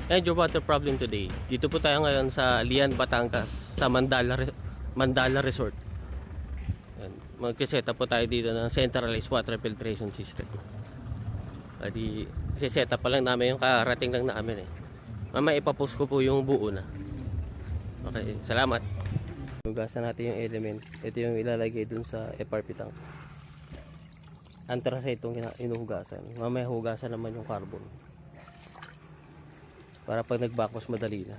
And your water problem today. Dito po tayo ngayon sa Lian, Batangas, sa Mandala Resort. Mag-set up po tayo dito ng centralized water filtration system. Adi, set up pa lang namin yung karating lang namin eh. Mamaya ipapost ko po yung buo na. Okay, salamat. Hugasan natin yung element. Ito yung ilalagay dun sa FRP tank. Anthracite itong inuhugasan. Mamaya hugasan naman yung carbon. Para pag nag-backwash madali na.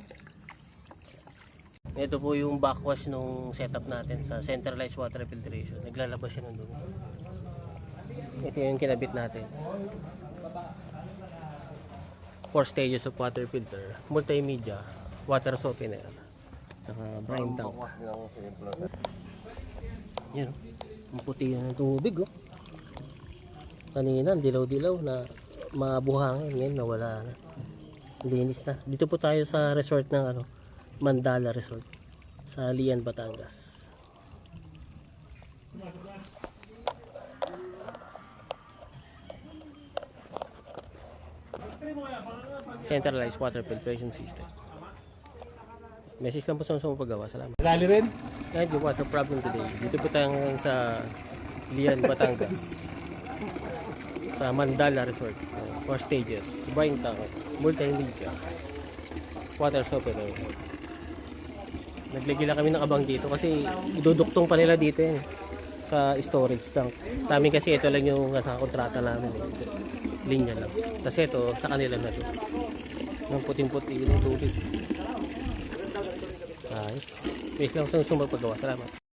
Ito po yung backwash nung setup natin sa centralized water filtration. Naglalabas siya nandun. Ito yung kinabit natin. 4 stages of water filter, multimedia, water softener, saka brine tank. Yan, ang puti yan ng tubig oh. Kanina dilaw-dilaw na mabuhangin, ngayon nawala na. Linis na. Dito po tayo sa resort ng Mandala Resort sa Lian, Batangas. Centralized water filtration system. Message lang po sa mga paggawa. Salamat. Dali rin. Yan yung water problem today. Dito po tayo ngayon sa Lian, Batangas. Sa Mandala Resort. 4 stages. Brine tank. Multimedia. Water softener. Naglagay lang kami ng abang dito kasi iduduktong pa nila dito yan. Sa storage tank. Sa amin kasi ito lang yung nasa kontrata namin. Linya lang. Kasi ito sa kanila na ito. Ng puting-puti yung tubig. Ayos. Wait lang sa sumagpagawa. Salamat.